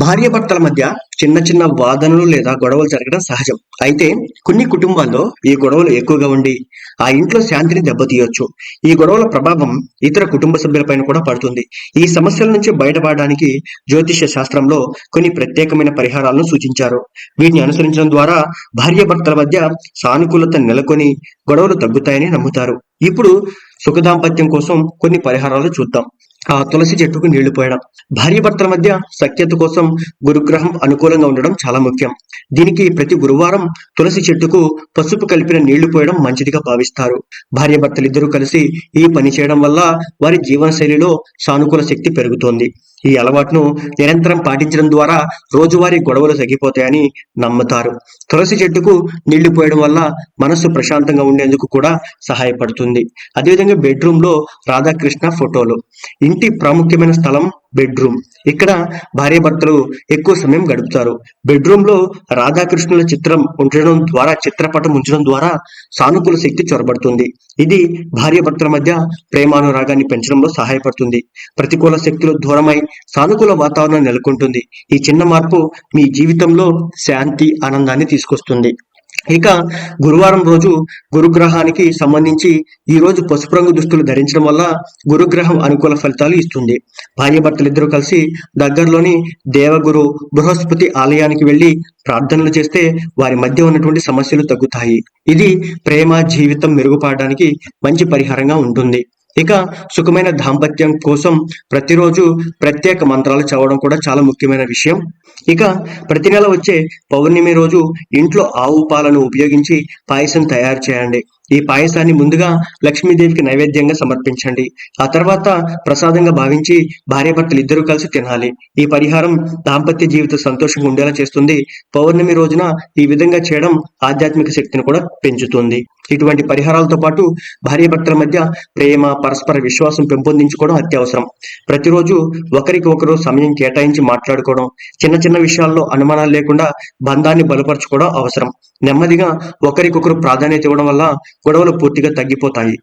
భార్యాభర్తల మధ్య చిన్న చిన్న వాదనలు లేదా గొడవలు జరగడం సహజం. అయితే కొన్ని కుటుంబాల్లో ఈ గొడవలు ఎక్కువగా ఉండి ఆ ఇంట్లో శాంతిని దెబ్బతీయొచ్చు. ఈ గొడవల ప్రభావం ఇతర కుటుంబ సభ్యులపైన కూడా పడుతుంది. ఈ సమస్యల నుంచి బయటపడడానికి జ్యోతిష్య శాస్త్రంలో కొన్ని ప్రత్యేకమైన పరిహారాలను సూచించారు. వీటిని అనుసరించడం ద్వారా భార్యాభర్తల మధ్య సానుకూలత నెలకొని గొడవలు తగ్గుతాయని నమ్ముతారు. ఇప్పుడు సుఖదాంపత్యం కోసం కొన్ని పరిహారాలు చూద్దాం. తులసి చెట్టుకు నీళ్లు పోయడం. భార్యాభర్తల మధ్య సఖ్యత కోసం గురుగ్రహం అనుకూలంగా ఉండడం చాలా ముఖ్యం. దీనికి ప్రతి గురువారం తులసి చెట్టుకు పసుపు కలిపిన నీళ్లు పోయడం మంచిదిగా భావిస్తారు. భార్యాభర్తలిద్దరూ కలిసి ఈ పని చేయడం వల్ల వారి జీవనశైలిలో సానుకూల శక్తి పెరుగుతోంది. ఈ అలవాటును నిరంతరం పాటించడం ద్వారా రోజువారీ గొడవలు తగ్గిపోతాయని నమ్ముతారు. తులసి చెట్టుకు నీళ్లు పోయడం వల్ల మనస్సు ప్రశాంతంగా ఉండేందుకు కూడా సహాయపడుతుంది. అదేవిధంగా బెడ్రూమ్ లో రాధాకృష్ణ ఫోటోలు. ఇంటి ప్రాముఖ్యమైన స్థలం బెడ్రూమ్. ఇక్కడ భార్యాభర్తలు ఎక్కువ సమయం గడుపుతారు. బెడ్రూమ్ లో రాధాకృష్ణుల చిత్రపటం ఉంచడం ద్వారా సానుకూల శక్తి చొరబడుతుంది. ఇది భార్యాభర్తల మధ్య ప్రేమానురాగాన్ని పెంచడంలో సహాయపడుతుంది. ప్రతికూల శక్తులు దూరమై సానుకూల వాతావరణం నెలకొంటుంది. ఈ చిన్న మార్పు మీ జీవితంలో శాంతి, ఆనందాన్ని తీసుకొస్తుంది. ఇక గురువారం రోజు గురుగ్రహానికి సంబంధించి ఈ రోజు పసుపు రంగు దుస్తులు ధరించడం వల్ల గురుగ్రహం అనుకూల ఫలితాలు ఇస్తుంది. భార్యాభర్తలిద్దరూ కలిసి దగ్గరలోని దేవగురు బృహస్పతి ఆలయానికి వెళ్లి ప్రార్థనలు చేస్తే వారి మధ్య ఉన్నటువంటి సమస్యలు తగ్గుతాయి. ఇది ప్రేమ జీవితం మెరుగుపడడానికి మంచి పరిహారంగా ఉంటుంది. ఇక సుఖమైన దాంపత్యం కోసం ప్రతిరోజు ప్రత్యేక మంత్రాలు చదవడం కూడా చాలా ముఖ్యమైన విషయం. ఇక ప్రతి నెల వచ్చే పౌర్ణమి రోజు ఇంట్లో ఆవు పాలను ఉపయోగించి పాయసం తయారు చేయండి. ఈ పాయసాన్ని ముందుగా లక్ష్మీదేవికి నైవేద్యంగా సమర్పించండి. ఆ తర్వాత ప్రసాదంగా భావించి భార్యాభర్తలు ఇద్దరూ కలిసి తినాలి. ఈ పరిహారం దాంపత్య జీవిత సంతోషంగా ఉండేలా చేస్తుంది. పౌర్ణమి రోజున ఈ విధంగా చేయడం ఆధ్యాత్మిక శక్తిని కూడా పెంచుతుంది. ఇటువంటి పరిహారాలతో పాటు భార్యాభర్తల మధ్య ప్రేమ, పరస్పర విశ్వాసం పెంపొందించుకోవడం అత్యవసరం. ప్రతిరోజు ఒకరికి ఒకరు సమయం కేటాయించి మాట్లాడుకోవడం, చిన్న చిన్న విషయాల్లో అనుమానాలు లేకుండా బంధాన్ని బలపరచుకోవడం అవసరం. నెమ్మదిగా ఒకరికొకరు ప్రాధాన్యత ఇవ్వడం వల్ల గొడవలు పూర్తిగా తగ్గిపోతాయి.